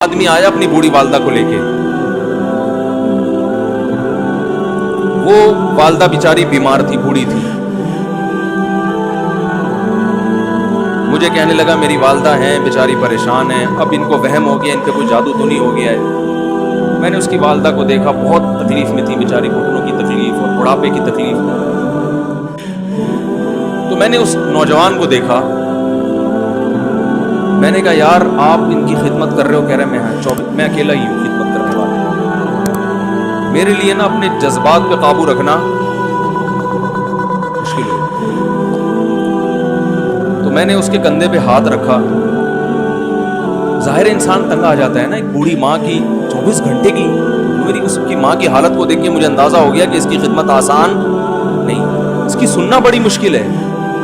آدمی آیا اپنی بوڑھی والدہ کو لے کے، وہ والدہ بیچاری بیمار تھی، بوڑھی تھی. مجھے کہنے لگا میری والدہ ہیں بیچاری پریشان ہیں، اب ان کو وہم ہو گیا، ان پہ کوئی جادو تو نہیں ہو گیا ہے. میں نے اس کی والدہ کو دیکھا، بہت تکلیف میں تھی بیچاری، گھٹنوں کی تکلیف اور بڑھاپے کی تکلیف. تو میں نے اس نوجوان کو دیکھا، میں نے کہا یار آپ ان کی خدمت کر رہے ہو؟ کہہ رہے میں اکیلا ہی ہوں خدمت کرنے والا. میرے لیے نا اپنے جذبات پہ قابو رکھنا مشکل ہو. تو میں نے اس کے کندھے پہ ہاتھ رکھا. ظاہر انسان تنگ آ جاتا ہے نا، ایک بوڑھی ماں کی 24 گھنٹے کی، میری اس کی ماں کی حالت کو دیکھ کے مجھے اندازہ ہو گیا کہ اس کی خدمت آسان نہیں، اس کی سننا بڑی مشکل ہے.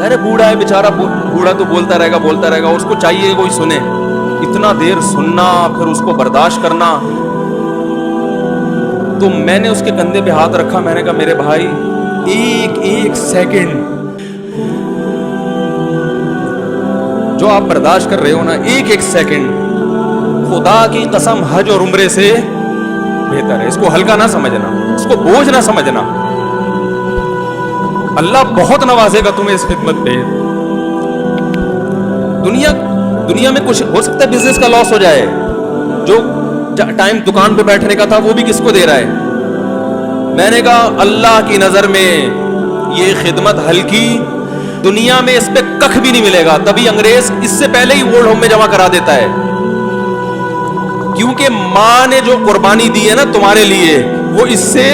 ارے بوڑھا ہے بیچارہ، بوڑھا تو بولتا رہے گا، اس کو چاہیے کوئی سنے. اتنا دیر سننا، پھر اس کو برداشت کرنا. تو میں نے اس کے کندھے پہ ہاتھ رکھا، میں نے کہا میرے بھائی ایک سیکنڈ جو آپ برداشت کر رہے ہو نا، ایک سیکنڈ خدا کی قسم حج اور عمرے سے بہتر ہے. اس کو ہلکا نہ سمجھنا، اس کو بوجھ نہ سمجھنا. اللہ بہت نوازے گا تمہیں اس خدمت پہ. دنیا میں کچھ ہو سکتا ہے بزنس کا لاس ہو جائے، جو ٹائم دکان پہ بیٹھنے کا تھا وہ بھی کس کو دے رہا ہے. میں نے کہا اللہ کی نظر میں یہ خدمت ہلکی، دنیا میں اس پہ کخ بھی نہیں ملے گا. تبھی انگریز اس سے پہلے ہی اولڈ ہوم میں جمع کرا دیتا ہے، کیونکہ ماں نے جو قربانی دی ہے نا تمہارے لیے، وہ اس سے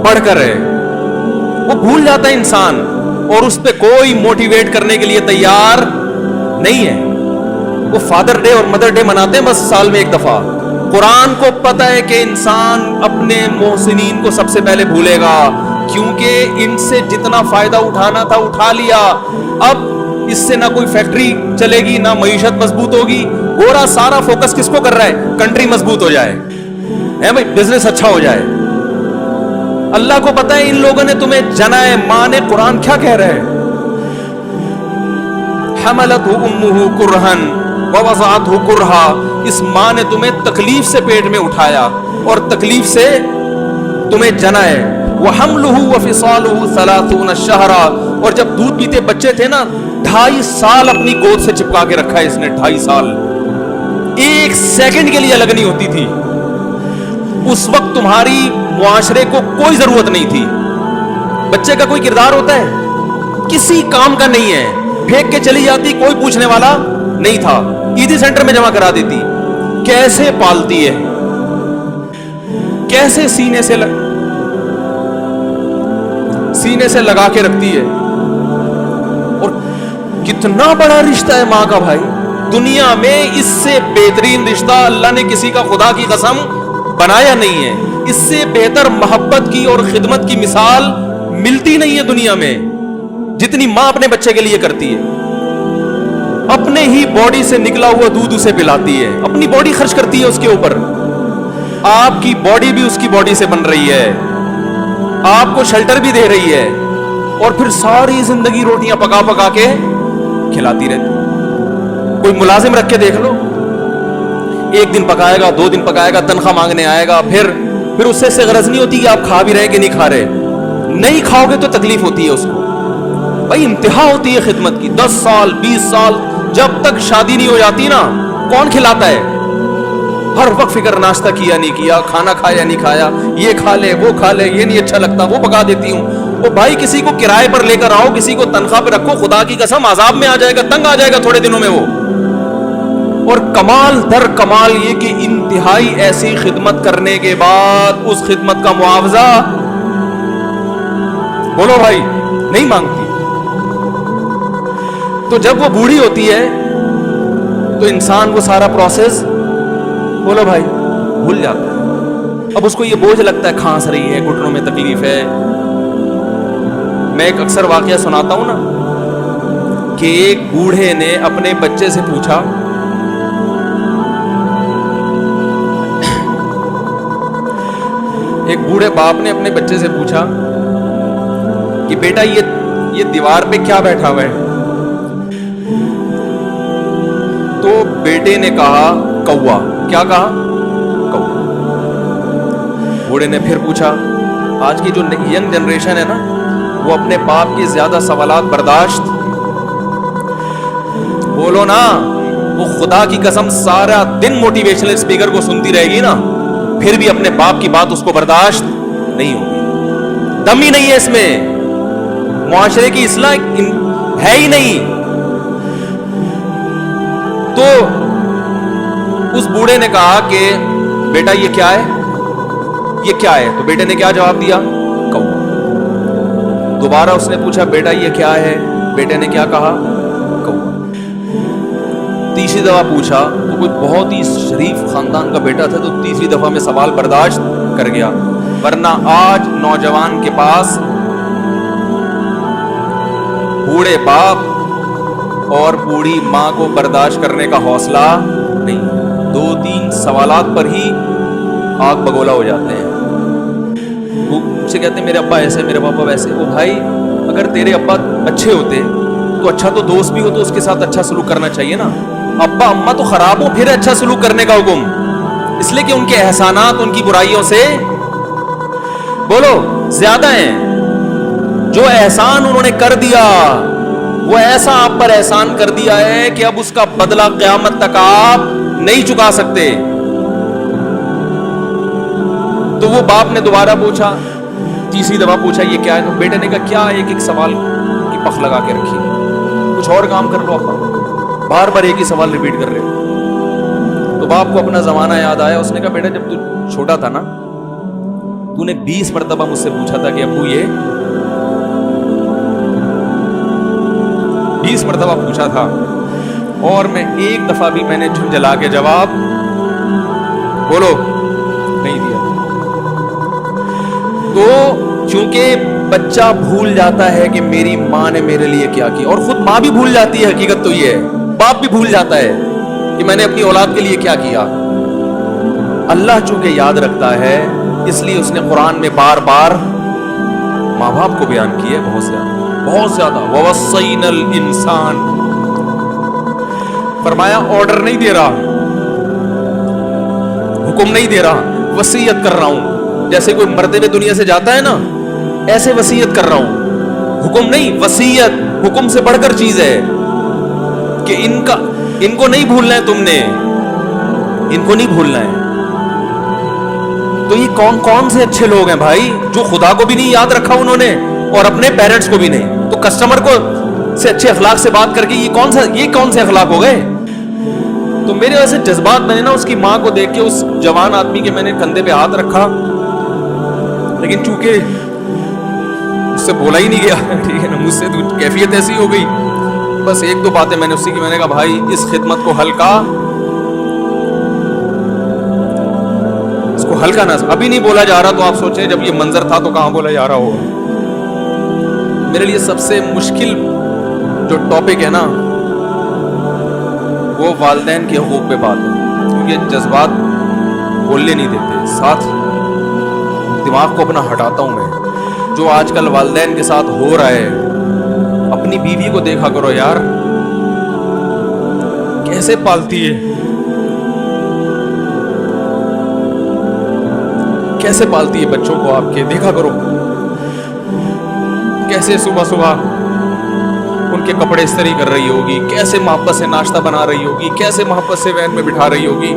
بڑھ کر ہے. وہ بھول جاتا ہے انسان، اور اس پہ کوئی موٹیویٹ کرنے کے لیے تیار نہیں ہے. وہ فادر ڈے اور مدر ڈے مناتے ہیں بس سال میں ایک دفعہ. قرآن کو پتا ہے کہ انسان اپنے محسنین کو سب سے پہلے بھولے گا، کیونکہ ان سے جتنا فائدہ اٹھانا تھا اٹھا لیا. اب اس سے نہ کوئی فیکٹری چلے گی، نہ معیشت مضبوط ہوگی. گورا سارا فوکس کس کو کر رہا ہے؟ کنٹری مضبوط ہو جائے، بھائی بزنس اچھا ہو جائے. اللہ کو پتا ہے ان لوگوں نے تمہیں جنا ہے. ماں نے قرآن کیا کہہ رہا ہے؟ حملتہ امہ کرہن ووضعتہ کرہا. اس ماں نے تمہیں تکلیف سے پیٹ میں اٹھایا اور تکلیف سے تمہیں جنا ہے. وحملہ وفصالہ 30 شہرا. اور جب دودھ پیتے بچے تھے نا، 2.5 سال اپنی گود سے چپکا کے رکھا ہے اس نے. 2.5 سال، ایک سیکنڈ کے لیے الگ نہیں ہوتی تھی. اس وقت تمہاری معاشرے کو کوئی ضرورت نہیں تھی. بچے کا کوئی کردار ہوتا ہے؟ کسی کام کا نہیں ہے. پھینک کے چلی جاتی، کوئی پوچھنے والا نہیں تھا. عیدی سینٹر میں جمع کرا دیتی. کیسے پالتی ہے، کیسے سینے سے لگا کے رکھتی ہے. اور کتنا بڑا رشتہ ہے ماں کا بھائی. دنیا میں اس سے بہترین رشتہ اللہ نے کسی کا خدا کی قسم بنایا نہیں ہے. اس سے بہتر محبت کی اور خدمت کی مثال ملتی نہیں ہے دنیا میں، جتنی ماں اپنے بچے کے لیے کرتی ہے. اپنے ہی باڈی سے نکلا ہوا دودھ اسے پلاتی ہے، اپنی باڈی خرچ کرتی ہے اس کے اوپر. آپ کی باڈی بھی اس کی باڈی سے بن رہی ہے، آپ کو شیلٹر بھی دے رہی ہے، اور پھر ساری زندگی روٹیاں پکا پکا کے کھلاتی رہتی. کوئی ملازم رکھ کے دیکھ لو، 1 دن پکائے گا، 2 دن پکائے گا، تنخواہ مانگنے آئے گا. پھر اس سے غرض نہیں ہوتی کہ آپ کھا بھی رہے کہ نہیں کھا رہے. نہیں کھاؤ گے تو تکلیف ہوتی ہے اس کو. بھائی انتہا ہوتی ہے خدمت کی. 10 سال 20 سال جب تک شادی نہیں ہو جاتی نا، کون کھلاتا ہے؟ ہر وقت فکر، ناشتہ کیا نہیں کیا، کھانا کھایا نہیں کھایا، یہ کھا لے وہ کھا لے، یہ نہیں اچھا لگتا وہ پکا دیتی ہوں. وہ بھائی کسی کو کرائے پر لے کر آؤ، کسی کو تنخواہ پہ رکھو، خدا کی قسم عذاب میں آ جائے گا، تنگ آ جائے گا تھوڑے دنوں میں وہ. اور کمال در کمال یہ کہ انتہائی ایسی خدمت کرنے کے بعد اس خدمت کا معاوضہ بولو بھائی نہیں مانگتی. تو جب وہ بوڑھی ہوتی ہے تو انسان وہ سارا پروسیس بولو بھائی بھول جاتا ہے. اب اس کو یہ بوجھ لگتا ہے، کھانس رہی ہے، گھٹنوں میں تکلیف ہے. میں ایک اکثر واقعہ سناتا ہوں نا، کہ ایک بوڑھے نے اپنے بچے سے پوچھا، ایک بوڑھے باپ نے اپنے بچے سے پوچھا کہ بیٹا یہ دیوار پہ کیا بیٹھا ہوا ہے؟ تو بیٹے نے کہا کوا. کیا کہا؟ کوا۔ بوڑھے نے پھر پوچھا، آج کی جو ینگ جنریشن ہے نا وہ اپنے باپ کے زیادہ سوالات برداشت، بولو نا، وہ خدا کی قسم سارا دن موٹیویشنل اسپیکر کو سنتی رہے گی نا، پھر بھی اپنے باپ کی بات اس کو برداشت نہیں ہوگی، دم ہی نہیں ہے اس میں، معاشرے کی اصلاح ہے ہی نہیں۔ تو اس بوڑھے نے کہا کہ بیٹا یہ کیا ہے، یہ کیا ہے؟ تو بیٹے نے کیا جواب دیا؟ کوا۔ دوبارہ اس نے پوچھا بیٹا یہ کیا ہے؟ بیٹے نے کیا کہا؟ کوا۔ تیسری دفعہ پوچھا تو کوئی بہت ہی شریف خاندان کا بیٹا تھا، تو تیسری دفعہ میں سوال برداشت کر گیا، ورنہ آج نوجوان کے پاس بوڑھے باپ اور بوڑھی ماں کو برداشت کرنے کا حوصلہ نہیں، 2-3 سوالات پر ہی آگ بگولا ہو جاتے ہیں۔ وہ مجھ سے کہتے ہیں میرے ابا ایسے، میرے پاپا ویسے۔ وہ بھائی اگر تیرے ابا اچھے ہوتے تو اچھا تو دوست بھی ہو تو اس کے ساتھ اچھا سلوک کرنا چاہیے نا۔ ابا اما تو خراب ہو پھر اچھا سلوک کرنے کا حکم، اس لیے کہ ان کے احسانات ان کی برائیوں سے بولو زیادہ ہیں۔ جو احسان انہوں نے کر دیا وہ ایسا آپ پر احسان کر دیا ہے کہ اب اس کا بدلہ قیامت تک آپ نہیں چکا سکتے۔ تو وہ باپ نے دوبارہ پوچھا، تیسری دفعہ پوچھا یہ کیا ہے؟ تو بیٹے نے کہا کیا ایک ایک سوال کی پخ لگا کے رکھی، کچھ اور کام کر لو، ابا بار بار ایک ہی سوال ریپیٹ کر رہے ہو۔ تو باپ کو اپنا زمانہ یاد آیا، اس نے کہا بیٹا جب تو چھوٹا تھا نا تو نے 20 مرتبہ مجھ سے پوچھا تھا کہ ابو یہ 20 مرتبہ پوچھا تھا، اور میں ایک دفعہ بھی میں نے جھنجھلا کے جواب بولو نہیں دیا۔ تو چونکہ بچہ بھول جاتا ہے کہ میری ماں نے میرے لیے کیا کیا، اور خود ماں بھی بھول جاتی ہے، حقیقت تو یہ ہے باپ بھی بھول جاتا ہے کہ میں نے اپنی اولاد کے لیے کیا کیا۔ اللہ چونکہ یاد رکھتا ہے اس لیے اس نے قرآن میں بار بار ماں باپ کو بیان کیا ہے، بہت زیادہ۔ وَوَصَّيْنَا الْإِنسَانَ، فرمایا آرڈر نہیں دے رہا، حکم نہیں دے رہا، وصیت کر رہا ہوں۔ جیسے کوئی مرتے ہوئے دنیا سے جاتا ہے نا، ایسے وصیت کر رہا ہوں، حکم نہیں، وصیت حکم سے بڑھ کر چیز ہے کہ ان کو نہیں بھولنا ہے، تم نے ان کو نہیں بھولنا ہے۔ تو یہ کون سے اچھے لوگ ہیں بھائی جو خدا کو بھی نہیں یاد رکھا انہوں نے اور اپنے پیرنٹس کو بھی نہیں، تو کسٹمر کو سے اچھے اخلاق سے بات کر کے یہ کون سے اخلاق ہو گئے؟ تو میرے ویسے جذبات میں نے نا اس کی ماں کو دیکھ کے اس جوان آدمی کے میں نے کندھے پہ ہاتھ رکھا، لیکن چونکہ اس سے بولا ہی نہیں گیا، ٹھیک ہے نا، مجھ سے تو کیفیت ایسی ہو گئی، بس 1-2 باتیں میں نے اسی کی، میں نے کہا بھائی اس خدمت کو ہلکا نہ، ابھی نہیں بولا جا رہا تو آپ سوچیں جب یہ منظر تھا تو کہاں بولا جا رہا ہوگا۔ میرے لیے سب سے مشکل جو ٹاپک ہے نا وہ والدین کے حقوق پہ بات ہے، کیونکہ جذبات بولنے نہیں دیتے، ساتھ دماغ کو اپنا ہٹاتا ہوں میں۔ جو آج کل والدین کے ساتھ ہو رہا ہے، اپنی بیوی کو دیکھا کرو یار، کیسے پالتی ہے، کیسے پالتی ہے بچوں کو، آپ کے دیکھا کرو، کیسے صبح صبح ان کے کپڑے استری کر رہی ہوگی، کیسے محبت سے ناشتہ بنا رہی ہوگی، کیسے محبت سے وین میں بٹھا رہی ہوگی۔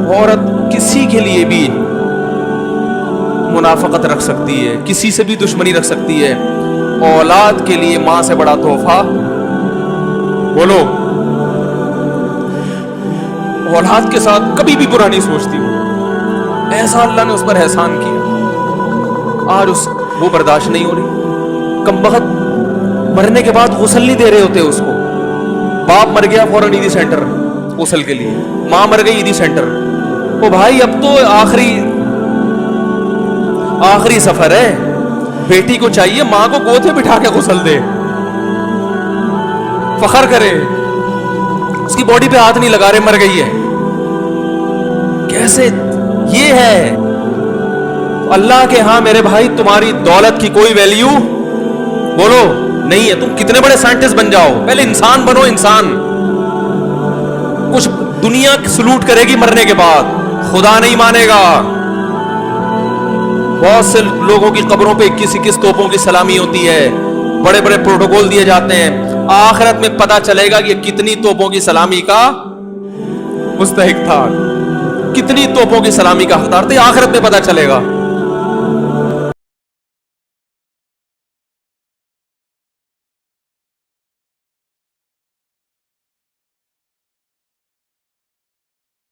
عورت کسی کے لیے بھی منافقت رکھ سکتی ہے، کسی سے بھی دشمنی رکھ سکتی ہے، اولاد کے لیے ماں سے بڑا تحفہ بولو، اولاد کے ساتھ کبھی بھی برا نہیں سوچتی ہوں، ایسا اللہ نے اس پر احسان کیا، آج وہ برداشت نہیں ہو رہی۔ کمبخت مرنے کے بعد غسل نہیں دے رہے ہوتے اس کو، باپ مر گیا فوراً عیدی سینٹر غسل کے لیے، ماں مر گئی عیدی سینٹر۔ او بھائی اب تو آخری سفر ہے، بیٹی کو چاہیے ماں کو گود میں بٹھا کے غسل دے، فخر کرے، اس کی باڈی پہ ہاتھ نہیں لگا رہے، مر گئی ہے۔ کیسے یہ ہے اللہ کے ہاں میرے بھائی، تمہاری دولت کی کوئی ویلیو بولو نہیں ہے، تم کتنے بڑے سائنٹسٹ بن جاؤ، پہلے انسان بنو، انسان۔ کچھ دنیا سلوٹ کرے گی مرنے کے بعد، خدا نہیں مانے گا. بہت سے لوگوں کی قبروں پہ 21 توپوں کی سلامی ہوتی ہے، بڑے بڑے پروٹوکول دیے جاتے ہیں. آخرت میں پتا چلے گا کہ کتنی توپوں کی سلامی کا مستحق تھا، کتنی توپوں کی سلامی کا حقدار تھا، آخرت میں پتا چلے گا.